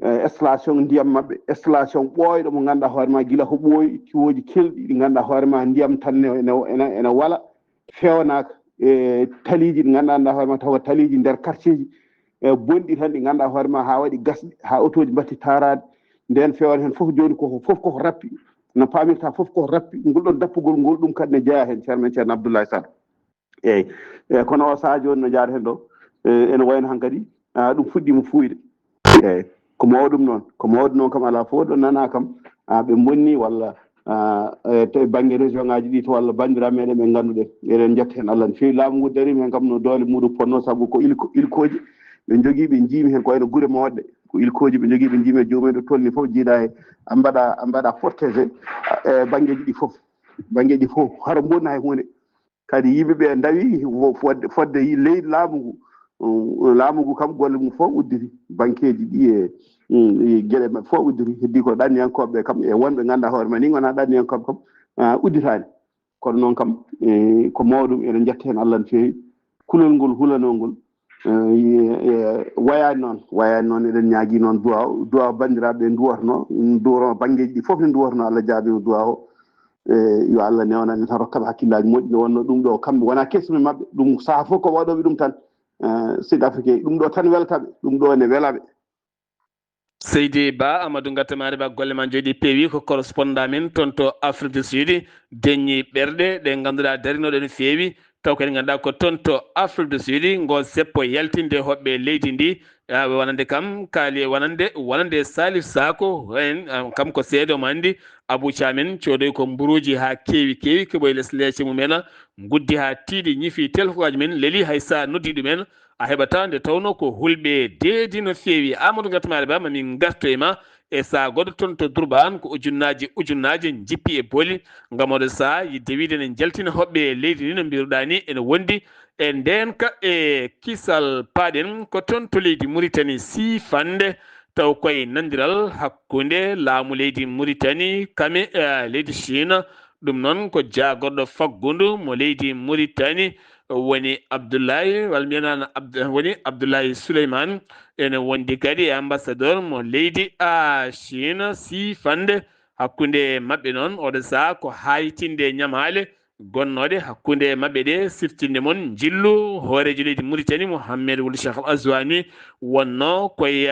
installation ndiyam mabɓe installation ɓooyɗo mo ganduɗa hoore ma guila ko ɓooyi tiwoji kelɗi ɗi ganduɗa hoore ma ndiyam tan ene wala fewnaka e taliji ɗi ganduɗa hoore ma tawa taliji nder quartier ji bonɗi tan ɗi ganduɗa hoore ma ha waɗi gasɗi ha auto ji batti tarade nden fewani hen foof joni koko rappi no pamirta foof koko rappi ngolɗon dappugol ngol ɗum kadi ne jeeya hen ceerno Abdoulaye Sarr eyyi kono o saaha joni no jaada hen ɗo ene wayno hankkadi ɗum fuɗɗima fuyde eyyi ko mawɗum noon kam ala fof ɗo nana kam ɓe bonni walla to banggue région ngaji ɗi to walla bandiraɓe meɗen ɓe ganduɗen eɗen jetta hen Allah no fewi laamu ngu darima hen kam no doole muɗum ponno saabu ko ilkoji ɓe jogui ɓe jiimi hen ko wayno guure mawɗe ko ilkoji ɓe jogui ɓe jiimi e jomumen ɗo tolni foof jiiɗa e mbaɗa protégé e banggueji ɗi foof hara bonna hay hunde kadi yimɓeɓe dawi fodde leydi laamu ngu kam golle mum fof udditi banqueji ɗi e gueɗe mabɓe fof udditi heddi ko ɗanniyankoɓe kam e wonɓe ganduɗa hoore ma ni gona ɗanniyankoɓe kam udditani kono noon kam ko mawɗum eɗen jetta hen Allah no feewi kulol ngol hulanongol wayani noon eɗen ñaagui noon duwaw bandiraɓe duwatno duwatno banggueji ɗi foof ne duwatno Allah jaabima duwa o yo Allah newnan tan rokkaɓe hakkillaji moƴƴi nde wonno ɗum ɗo kamɓe wona kesme mabɓe ɗum saaha fof ko waɗoɓe ɗum tan sud africain ɗum ɗo tan weltaɓe ɗum ɗo ne welaɓe. Seydi Ba Amadou Gattamari Ba golle ma jooɗi peewi ko correspondant men toon to Afrique du Sud deññi ɓerɗe ɗe ganduɗa darinoɗe no feewi taw kadi ganduɗa ko toon to Afrique du Sud ngo seppo yaltinde hoɓɓe leydi ndi wonande kam kaali wonande Salif Sako en kam ko seedo omo andi Abou Thiamen codoy ko mburuji ha kewi keɓoy less leece mumen guddi ha tiiɗi ñifi téléphone men leeli hay sa noddi ɗumen a heɓata nde tawno ko hulɓe deedi no feewi. Amadou Gattamari Ba mamin garto e ma e sa goɗɗo toon to Durban ko ujunnaje jippi e booli ngam oɗo sa yidde wiide ne jaltina hoɓɓe leydi ndi no mbiruɗa ni ene wondi e ndenka e kisal paaɗen ko toon to leydi Mauritanie Sifande taw koye nandiral hakkunde laamu leydi Mauritanie kame leydi Chine ɗum noon ko jagorɗo faggudu mo leydi Mauritanie woni Abdoulaye walla mbiyanano woni Abdoulaye Souleymane ene wondi kadi e ambassadeur mo leydi Chine Sifande hakkunde mabɓe noon oɗo saha ko haytinde ñamale gonnoɗe hakkunde mabɓe ɗe siftinde moon jillu hoorejo leydi Mauritanie Mohamed Wuld Cheikh Al Azwani wonno koye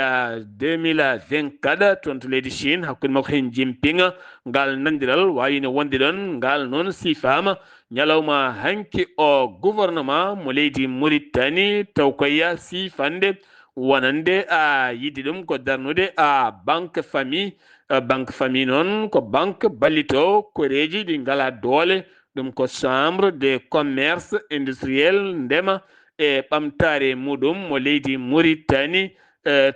2024 toon to leydi Chine hakkude makko hen Jinping ngal nandiral wawino wonde ɗon ngal noon sifama ñalawma hanki o gouvernement mo leydi Mauritanie taw koye Sifande wonande yidde ɗum ko darnude banque famille noon ko banque ballito koreji ɗi ngala doole ɗum ko chambre de commerce industriel ndema e ɓamtare muɗum mo leydi Mauritanie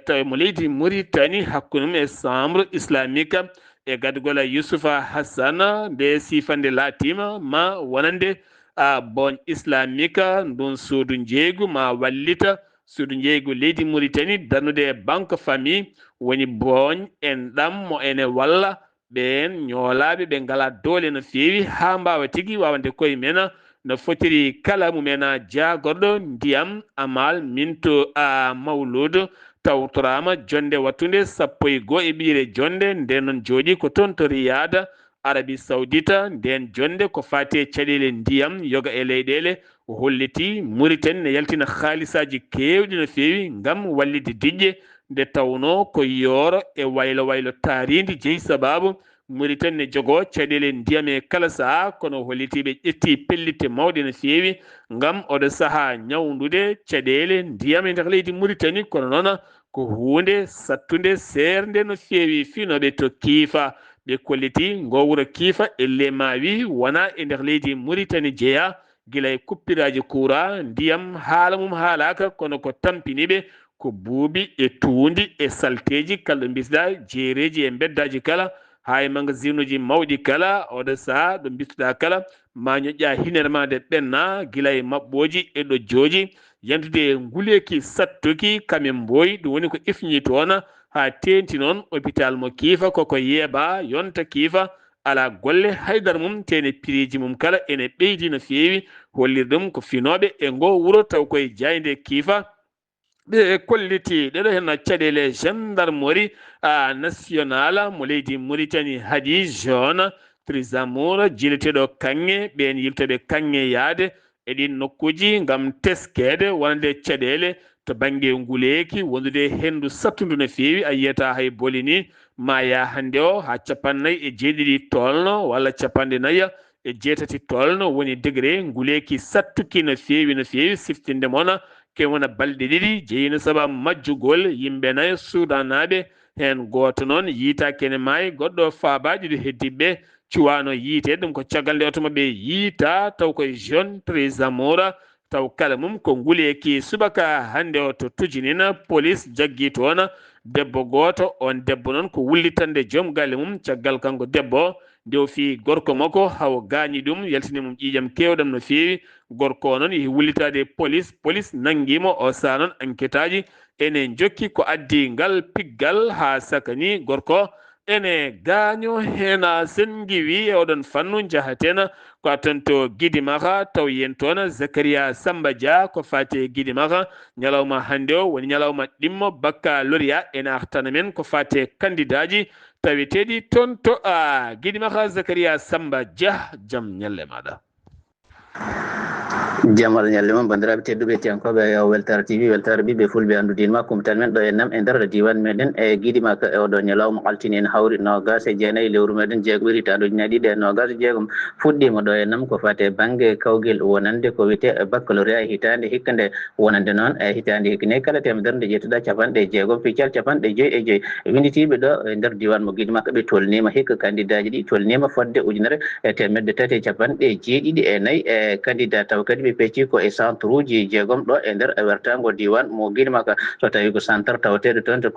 taw mo leydi Mauritanie hakkudum e chambre islamique e gaddugola Youssoufa Hassane nde Sifande laatima ma wonande bon islamique ndun suudu jeeygu ma wallita suudu jeeygu leydi Mauritanie darnude banque famille woni boñ en ɗam mo ene walla ɓen ñoolaɓe ɓe ngala doole no feewi ha mbawa tigui wawande koye men no fotiri kala mumen jagorɗo ndiyam amal minto mawludu tawtorama jonde wattude 11 e ɓiire jonde nden noon jooɗi ko toon to Riyad Arabie Saoudite nden jonde ko fati e caɗele ndiyam yoga e leyɗele holliti Mauritanie ne yaltina haalisaji kewɗi no feewi ngam wallide diƴƴe nde tawno ko yooro e waylo taaridi jeeyi sababu Mauritanie ne jogo caɗele ndiyam e kala saha kono hollitiɓe ƴetti pellitte mawɗe no feewi ngam oɗo saaha ñawdude caɗele ndiyam e nder leydi Mauritanie kono noon ko hunde sattude serde no feewi finoɓe to kiifa ɓe kolliti ngo wuro kiifa elle mawi wona e nder leydi Mauritanie jeeya guila e kuppiraji courant ndiyam haala mum haalaka kono ko tampiniɓe ko buubi e tuundi e salteji kala ɗo mbisɗa jeereji e beddaji kala ha e magasin uji mawɗi kala oɗo saha ɗo mbittuɗa kala ma ñoƴƴa hinere ma nde ɓenna guila e mabɓoji e ɗojjoji yantude nguleki sattuki kamen mboyi ɗum woni ko ifni toon ha tenti noon hôpital mo kiifa koko yeeɓa yonta kiifa ala golle haydara mum tene piriji mum kala ene ɓeydi no feewi holliri ɗum ko finoɓe e ngo wuuro taw koye jayde kiifa ɓe kolliti ɗeɗo hen caɗele gendarmerie national mo leydi Mauritanie haadi jaune trisamour jileteɗo kanŋe ɓen yiltoɓe kanŋe yaade e ɗin nokkuji ngam teskede wonde caɗele to banggue nguleki wondude hendu sattudu no feewi a yiyata hay bolini ma ya hande o ha 49 tolno walla 49 e jeetati tolno woni degré nguleki sattuki no feewi siftinde mona ke wona balɗe ɗiɗi jeeyino sababu majjugol yimɓe nayi Soudan naɓe hen goto noon yiita kene maayi goɗɗo faabaji ɗo heddiɓe cuwano yiitede ɗum ko caggal nde oto maɓe yiita taw koye jeune trisamora taw kala mum ko nguleki subaka hande o to tujinina police jaggi toon debbo goto on debbo noon ko wullitande joom galle mum caggal kanko debbo nde o fi gorko makko hawo gañi ɗum yaltini mum ƴiƴam kewɗam no feewi gorko o noon yehi wullitade police nanguimo o saa noon enquête aji ene jokki ko addi ngal piggal ha sakani gorko ene gaño hena sen giwi oɗon fannu jahatena ko atanto gidimaka taw yen toon Zakaria Samba Dia ko fate gidimaka ñalawma hande o woni ñalawma ɗimmo bakka loria ene artana men ko fate candidat ji taweteɗi toon to a gidimaka Zakaria Samba Dia jam ñalle maɗa jamal ñalle mon bandiraɓe tedduɓe tiyankoɓe weltare tv weltare ɓiɓe fulɓe andudinma kumtal men ɗo e nam e nder diwan meɗen e guiɗima ka e oɗo ñalawma altine en hawri nogas e jeenayyi lewru meɗen jeegom hitaɗo ñaɗiɗi e nogas jeegom fuɗɗima ɗo e nam ko fate banggue kawguel wonande ko wiyete baccalauréat e hitande hikka nde wonande noon e hitande hikkane kala temedere nde ƴettuɗa capanɗe jeegom piccal capanɗe joyyi e joyyi winditiɓe ɗo e nder diwan mo guiɗima kaɓe tolnima hikka candidat ji ɗi tolnima fodde ujunere e temedde tati e capanɗe jeeɗiɗi e nayyi e candidat taw kadi ɓe pecci ko e centre uji jeegom ɗo e nder wertago diwan mo guiɗimaka so tawi ko centre tawateɗo toon to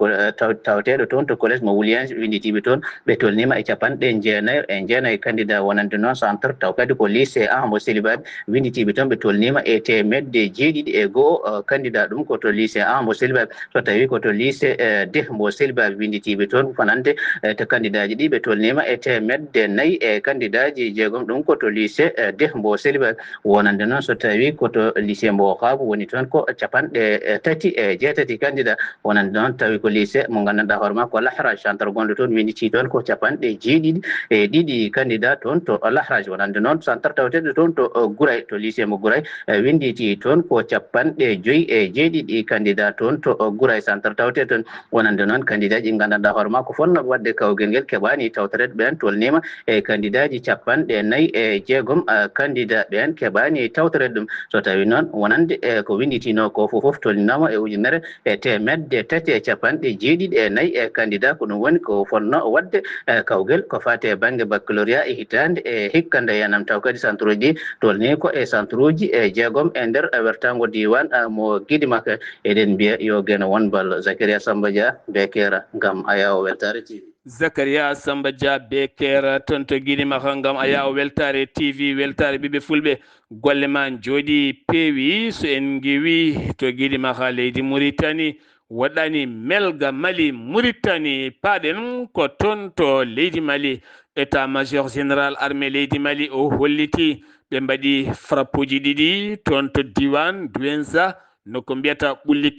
tawateɗo toon to collège mo Williams winditiɓe toon ɓe tolnima e capanɗe jeenayyi candidat wonande noon centre taw kadi ko lycée mo Selibaɓe winditiɓe toon ɓe tolnima e temedde jeeɗiɗi e goho candidat ɗum koto lycée mo Selibaɓe so tawi koto lycée de mo Selibaɓe winditiɓe toon fanande to candidat ji ɗi ɓe tolnima e temedde nayyi e candidat ji jeegom ɗum koto lycée de mo Selibaɓe wonande noon so tawi koto lycée mbo Haabo woni toon ko capanɗe tati e jeetati candidat wonande noon tawi ko lycée mo gandanɗa hoorema ko Lahraj centre gonɗo toon winditi toon ko capanɗe jeeɗiɗi e ɗiɗi candidat toon to Lahraj wonande noon centre tawateɗo toon to Gouray to lycée mo Gouray winditi toon ko capanɗe joyyi e jeeɗiɗi candidat toon to Gouray centre tawateɗo toon wonande noon candidat ji gandanɗa hoorema ko fonno wadde kawguel ngel keɓani tawtoreɗe ɓen tolnima e candidat ji capanɗe nayyi e jeegom candidat ɓen keɓani tawtoreɗe ɗum so tawi noon wonande e ko winditino ko foof tolninama e ujunere e temedde tati e capanɗe jeeɗiɗi e nayyi e candidat ko ɗum woni ko fonno wadde kawguel ko fate banggue baccalauréat e hitande e hikka nde yanam taw kadi centre uji ɗi tolni ko e centre uji e jeegom e nder wertago diwan mo guiɗimaka eɗen mbiya yo gueno wonbal Zakaria Samba Dia Bekera gam ayawo weltare TV Zakaria Samba Dia Bekera toon to guiɗimaka gam ayawo weltare TV weltare ɓiɓe fulɓe golle ma jooɗi peewi so en gewi to guiɗimaka leydi Mauritanie waɗani melga Mali Mauritanie paaɗen ko toon to leydi Mali état major général armée leydi Mali o holliti ɓe mbaɗi frappe uji ɗiɗi toon to diwan Douentza noko mbiyata ɓulli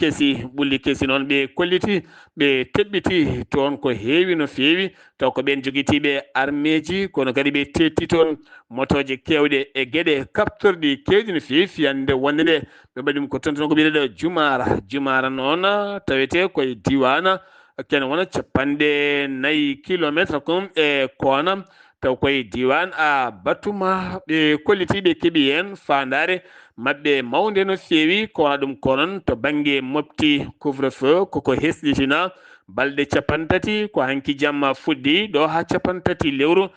kesi noon ɓe kolliti ɓe teɓɓiti toon ko heewi no feewi taw ko ɓen joguitiɓe armée ji kono kadi ɓe tetti toon motoje kewɗe e gueɗe kaptorɗi kewɗi no feewi fiyande wonde nde ɓe mbaɗi ɗum ko toon ko mbiyeɗo jumara noon tawete koye diwana kene wona capanɗe nayyi kilométre kom e koona taw koye diwan Batuma ɓe kolliti ɓe keeɓi hen fandare mabɓe mawde no feewi kowona ɗum ko noon to banggue mofti couvre feu koko hesɗitina balɗe capantati ko hanki jamma fuɗɗi ɗo ha capantati lewru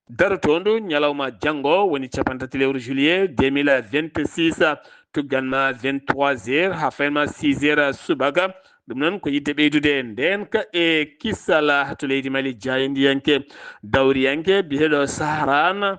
darotondu ñalawma janggo woni capantati lewru juillet 2026 tugganma 23 heures ha fayanma 6 heures subaka ɗum noon ko yidde ɓeydude ndenka e kissala to leydi Mali jayendiyanke dawriyanke biyeɗo saharan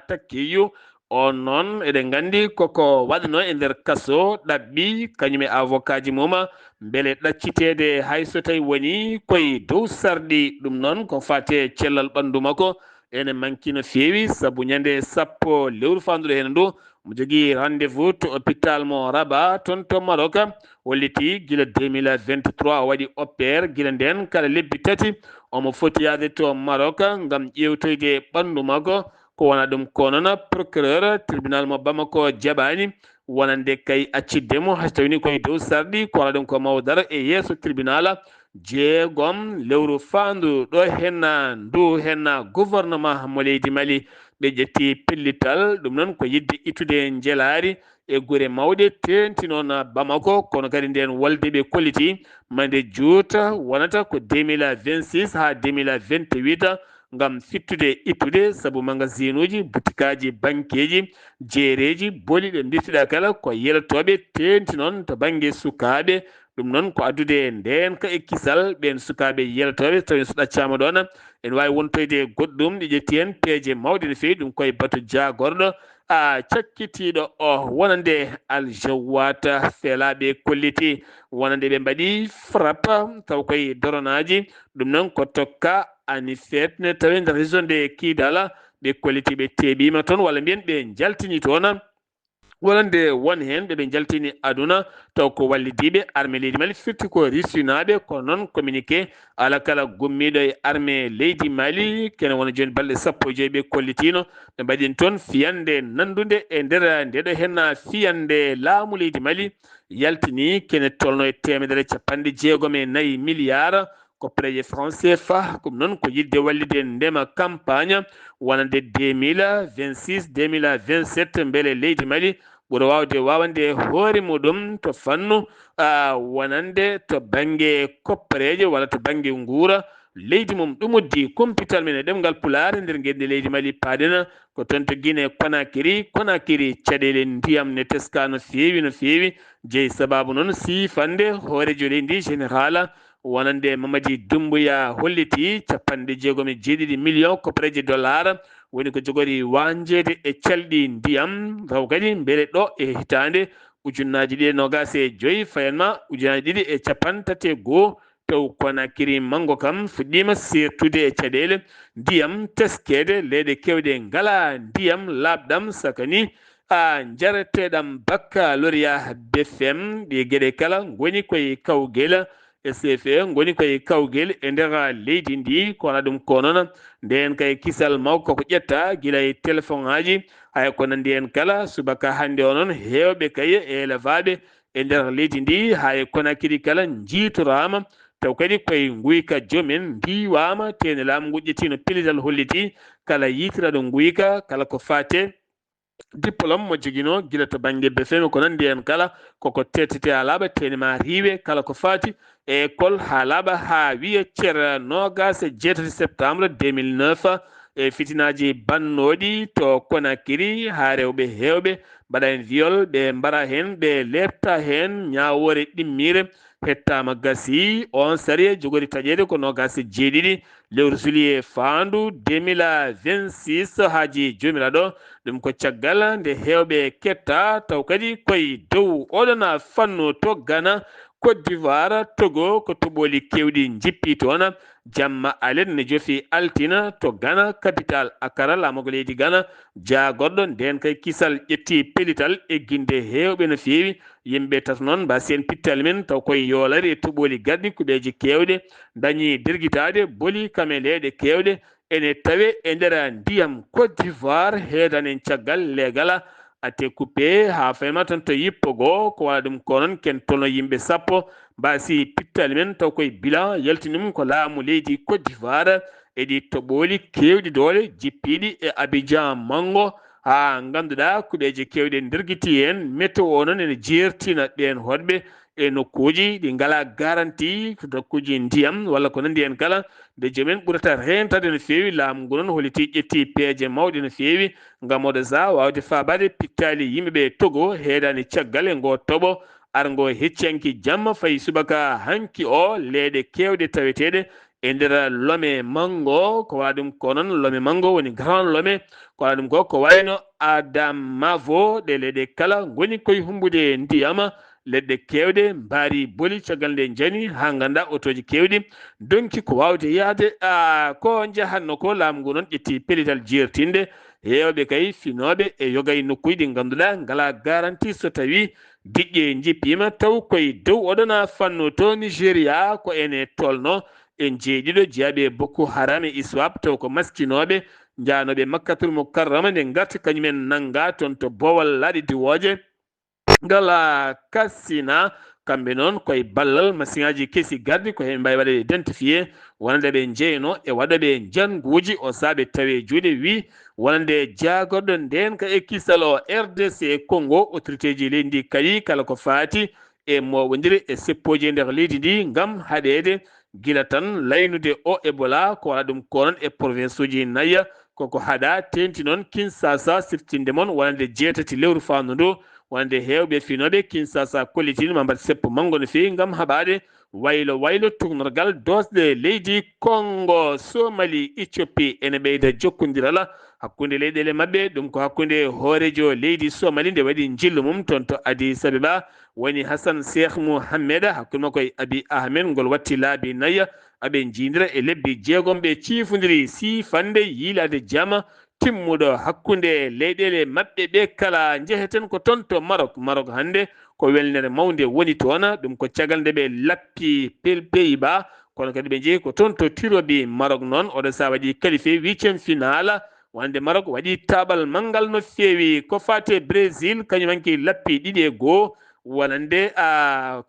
takkiyu on noon eɗen gandi koko waɗano e nder kaso ɗaɓɓi kañum e avocat ji mum beele ɗaccitede hayso tawi woni koye dow sarɗi ɗum noon ko fate cellal ɓandu makko ene manki no feewi saabu ñande sappo lewru fanduɗo hen ndu mo jogui rendez-vous to hôpital mo Rabat toon to Maroc holliti guila 2023 o waɗi opére guila nden kala lebbi tati omo foti yaade to Maroc gam ƴewtoyde ɓandu makko ko wona ɗum ko noon procureur tribunal mo Bamako jaɓani wonande kay acciddemo hay so tawini koye dow sarɗi ko wona ɗum ko mawdara e yeeso tribunal jeegom lewru fandu ɗo henna ndu henna gouvernement mo leydi Mali ɓe ƴetti pellital ɗum noon ko yidde ittude jelari e guure mawɗe tenti noon Bamako kono kadi nden wolde ɓe kolliti mande juuta wonata ko 2026 ha 2028 gam fittude ittude saabu magasin uji butikaji banqueji jeereji booli ɗe dirtiɗa kala ko yelotoɓe tenti noon to banggue sukaɓe ɗum noon ko addude ndenka e kisal ɓen sukaɓe yelotoɓe tawi so ɗaccama ɗon ene wawi wontoyde goɗɗum ɗi ƴetti hen peeje mawɗe no fewi ɗum koye baatu jagorɗo cakkitiɗo o wonande aljawata felaɓe kolliti wonande ɓe mbaɗi frappe taw koye doronaji ɗum noon ko tokka ani fetne tawi nder région de Kidala ɓe kolliti ɓe teeɓima toon walla mbiyen ɓe jaltini toon wonande won hen ɓeɓe jaltini aduna taw ko wallidiɓe armée leydi Mali firti ko risinaɓe ko noon communiqué ala kala gummiɗo e armée leydi Mali kene wona joni balɗe 15 ɓe kollitino ɓe mbaɗin toon fiyande nandude e nder ndeɗo hen fiyande laamu leydi Mali yaltini kene tolno e 1.64 milliard koppareje franc CFA ɗum noon ko yidde wallide ndema campagne wonande 2026 2027 beele leydi Mali ɓuura wawde wawande hoore muɗum to fannu wonande to banggue koppareje walla to banggue nguura leydi mum ɗumuddi kumpital men e ɗemgal pulaar nder gueɗe leydi Mali paaɗena ko toon to Guinée Conakry caɗele ndiyam ne teska no feewi jeeyi sababu noon siifande hoorejo leydi général wonande Mamadi Doumbouya holliti 67 millions koppareje dollar woni ko jogori wanjede e calɗi ndiyam taw kadi beele ɗo e hitande 2025 fayanma 2031 taw Conakry mango kam fuɗɗima sertude e caɗele ndiyam teskede leyɗe kewɗe ngala ndiyam labɗam sakani jareteɗam baccalauréat BFM ɗi gueɗe kala goni koye kawguel SFE goni koye kawguel e nder leydi ndi kono ɗum ko noon nden kay kisal mawko ko ƴetta guila e téléphone aji hay ko nandi en kala subaka hande o noon hewɓe kay e élevaɓe e nder leydi ndi hay Conakry kala jiitorama taw kadi koye guyka joomen ndiwama tene laamu ngu ƴettino pilital holliti kala yitiraɗo guyka kala ko fate diplôme mo joguino guila to banggue BFM ko nandi en kala koko tettete ha laaɓa tene ma riiwe kala ko fati e école ha laaɓa ha wiye ceer 27 septembre 2009 e fitinaji bannoɗi to Conakry ha rewɓe hewɓe mbaɗa hen viol ɓe mbara hen ɓe lebta hen ñawore ɗimmire hettama gasi on sari jogori taƴede ko 27 lewru juillet fandu 2026 haji jomiraɗo ɗum ko caggal nde hewɓe ketta taw kadi koye dow oɗon fannu to Ghana Côte d'Ivoire Togo ko toɓoli kewɗi jippi toon jamma alen ne jofi altina to Ghana capital Accra laamugo leydi Ghana jagorɗo nden kay kisal ƴetti pelital egginde hewɓe no fewi yimɓe tata noon mbasi en pittal men taw koye yoolari e toɓoli garɗi kuɓeji kewɗe dañi dirguitade booli kame leyɗe kewɗe ene tawe e nder ndiyam Côte d'Ivoire heedanen caggal leegala ate coupé ha fayma tan to yippogo ko waɗa ɗum ko noon ken tolno yimɓe sappo mbasi pittal men taw koye bilan yaltinum ko laamu leydi Côte d'Ivoire eɗi toɓoli kewɗi doole jippiɗi e Abidjan mango ha ganduɗa kuɓeji kewɗe ndirguiti hen météo noon ene jertina ɓen hoɗɓe e nokkuji ɗi ngala garantie nokkuji ndiyam walla ko nandi hen kala nde joomen ɓurata rentade no fewi laamu ngu noon holiti ƴetti peeje mawɗe no fewi ngam oɗo sa wawde fabade pittali yimɓeɓe Togo heedani caggal e ngo tooɓo ar ngo heccanki jamma fayi subaka hanki o leeɗe kewɗe taweteɗe e nder Lomé mango ko waɗa ɗum ko noon Lomé mango woni grand Lomé ko waɗa ɗum ko wayno Adamavo ɗe leɗe kala goni koye humbude ndiyama leɗɗe kewɗe mbaari booli caggal nde jani ha ganda otoji kewɗi donki ko wawde yaade ko jahanno ko laamu ngu noon ƴetti pelital jertinde hewɓe kay finoɓe e yogay nokkuji ɗi ganduɗa ngala garantie so tawi diƴƴe jippima taw koye dow oɗona fannu to Nigéria ko ene tolno en jeeɗiɗo jeeyaɓe Boko Haram e ISWAP taw ko maskinoɓe janoɓe Makkatul Mukarrama nde garti kañumen nanga toon to Bowal laaɗi diwoje ngala Kassina kamɓe noon koye ballal machine aji keesi gardi ko hen mbawi waɗe identifié wonande ɓe jeyno e waɗoɓe janguji o saaɓe tawe juuɗe wi wonande jagorɗo nden ka e kisal o RDC Congo autorité ji leydi ndi kadi kala ko faati e mowodiri e seppoji nder leydi ndi gam haɗede gila tan laynude o Ebola ko waɗa ɗum ko noon e province uji nayya koko haɗa tenti noon Kinsasa siftinde moon wonande 8 lewru fandu ndu wonande hewɓe finoɓe Kinsasa kollitin ma mbaɗa seppo manggo no fewi gam haɓade waylo tugnorgal dosde leydi Congo Somali Ethiopie ene ɓeyda jokkodirala hakkunde leyɗele mabɓe ɗum ko hakkunde hoorejo leydi Somali nde waɗi jillu mum toon to Addis Abeba woni Hassan Cheikh Mohammed hakkude makko e Abiy Ahmed ngol watti laabi 4 aɓe jindira e lebbi 6 ɓe ciifodiri sifande yiilade jaama timmuɗo hakkunde leyɗele mabɓe ɓe kala jeheten ko toon to Maroc hande ko welnere mawde woni toon ɗum ko caggal nde ɓe lappi Pays-Bas kono kadi ɓe jeehi ko toon to tiroɓe Maroc noon oɗo sa waɗi qualifié 8e finale wande Maroc waɗi taɓal manggal no feewi ko fate Brésil kañum hanki lappi 2-1 wonande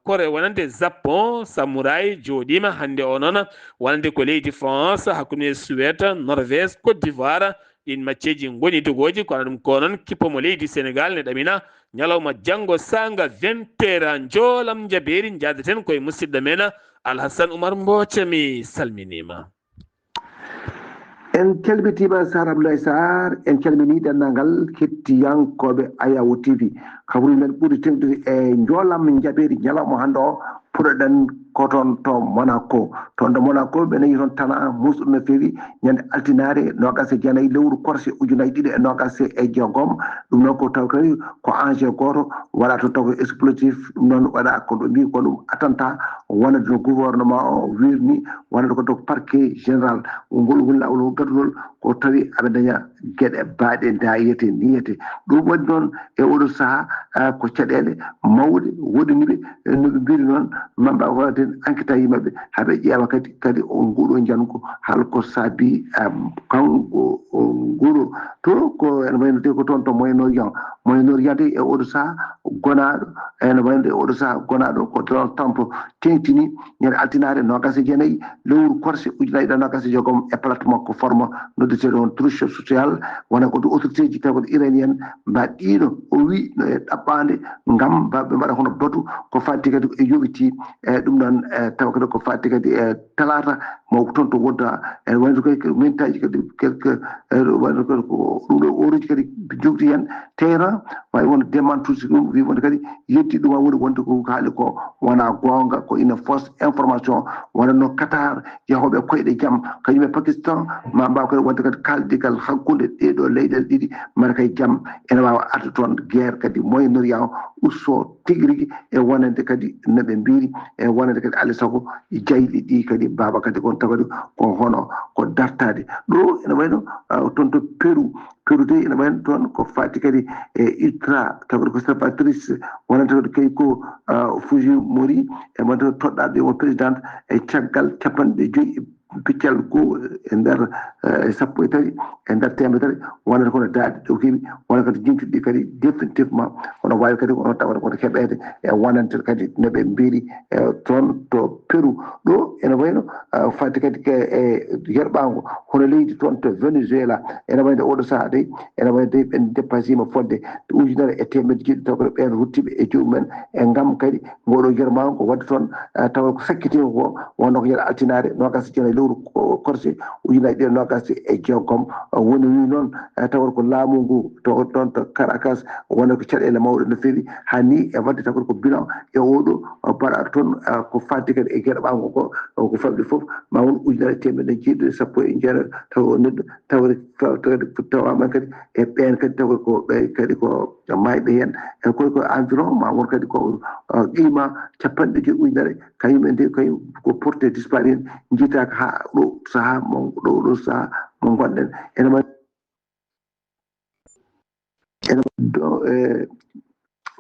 wonande Japon Samouraï jooɗima hande o noon wonande ko leydi France hakkude Suède Norvège Côte d'Ivoire ɗin matcheji goni dogoji kono ɗum ko noon kippomo leydi Sénégal ne ɗamina ñalawma janggo sanga 20h joolam jaɓeri jadeten koye musidɗo men Alhassane Oumar Mbotia mi salminima. En calmitima Sar Abdoulaye Sarr en calmini denndangal kettiyankoɓe Ayawu TV kabaruji men ɓuri tengtude e joolam jaɓeri ñalawma hande o puɗoɗen ko toon to Monaco toon to Monaco ɓe nayi toon tana musɗum no feewi ñande altinare 29 lewru korse ujunaji ɗiɗi e 26 ɗum noon ko taw kadi ko engin goto waɗa toon taw ko explosif ɗum noon waɗa ko ɗo mbi ko ɗum attentat wonade no gouvernement o wirni wonade ko to parquet général ngol lawol gadunol ko tawi aɓe daña gueɗe baaɗe dayete niyete ɗum waɗi noon e oɗo saaha ko caɗele mawɗe woɗiniɓe noɓe mbiri noon mamba waɗaten enquête aji maɓɓe haɓe ƴeewa kadi on nguɗo janngo halko saabi kanko nguɗo to ko ene waynode ko toon to Moyen-Orient de e oɗo saaha gonaɗo ene waynode e oɗo saaha gonaɗo ko Donald Trump tengtini ñande altinare 29 lewru korse ujunaji ɗiɗi 26 e plateforme ko forme noddeteɗo on truche social wona ko autorité ji taw ko iranienne mbaɗɗiɗo o wi no e ɗaɓɓade ngam ɓe mbaɗa hono batu ko fatti kadi e yoɓiti e ɗum noon tawa kadi ko fatti kadi e talata mo toon to wodda ene wayno kadi mintaji kadi quelque wayno kadi ko ɗum ɗo oruji kadi jogti hen terrain wawi wonde démentuji ɗum wi wonde kadi yetti ɗum woni wonde ko haali ko wona gonga ko ina fausse information wonanno Qatar yahoɓe koyɗe jaam kañum e Pakistan ma mbawa kadi wonde kadi kaldigal hakkude ɗeɗo leyɗele ɗiɗi mara kay jaam ene wawa arde toon guerre kadi Moyen-Orient usto tigui rigui e wonande kadi noɓe mbiri e wonande kadi alay saago jayɗi ɗi kadi baba kadi kon tagadi ko hono ko dartade ɗo ene wayno toon to Pérou de ene wayno toon ko fati kadi e ultra tawde ko salvatrice wonande kadi kay ko Fujimori e wonande toɗɗaɗo won présidente e caggal 50 piccal goo e nder 13 e nder temedere wonata kono daaɗi ɗo keewi wona kadi jincuɗɗi kadi définitivement hono wawi kadi ono tawata kono heɓede e wonante kadi noɓe mbiri toon to Pérou ɗo ene wayno fadde kadi e yerɓango hono leydi toon to Venezuela ene wayde oɗo saaha dey ene wayde ɓen dépassima fodde ujunere e temedde jeeɗiɗi taw kono ɓen ruttiɓe e jomumen e ngam kadi ngoɗo yermango ko wadde toon tawa ko sakkitima ko wonno ko yeeɗa altinare nogas jeenayi lewru korse ujunaji ɗiɗi nogas e jeegom woni wi noon tawat ko laamu ngu to ɗon to Caracas wona ko caɗele mawɗe no feewi hani e wadde tawat ko bilan e oɗo mbaɗa toon ko fadde kadi e gueɗe ɓango ko famɗi foof ma won ujunere temedde jeeɗiɗi sappo e jeetati taw neɗɗo tawde tawama kadi e ɓen kadi tawa ko ɓe kadi ko mayɓe hen e koy ko environ ma won kadi ko qima 50 ujunere kañum en de kañum ko porté disparu en jiitaka ha ɗo saaha ɗo saaha mo gonɗen ene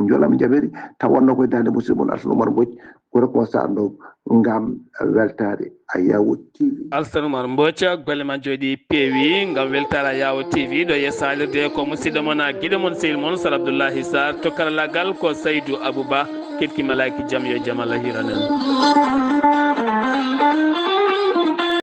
joolam jaɓeri taw wonno koye dande musidɗo mon Alhassane Oumar Mbodj ko responsable ngam weltare Ayawu TV. Alhassane Oumar Mbotia golle ma jooɗi peewi ngam weltare Ayawu TV ɗo yessalirde ko musidɗo mon guiɗo mon sehil mon Sar Abdoullahi Sarr to karallagal ko Saydou Abouba kettima laki jaam yo jaam Allah hiranen.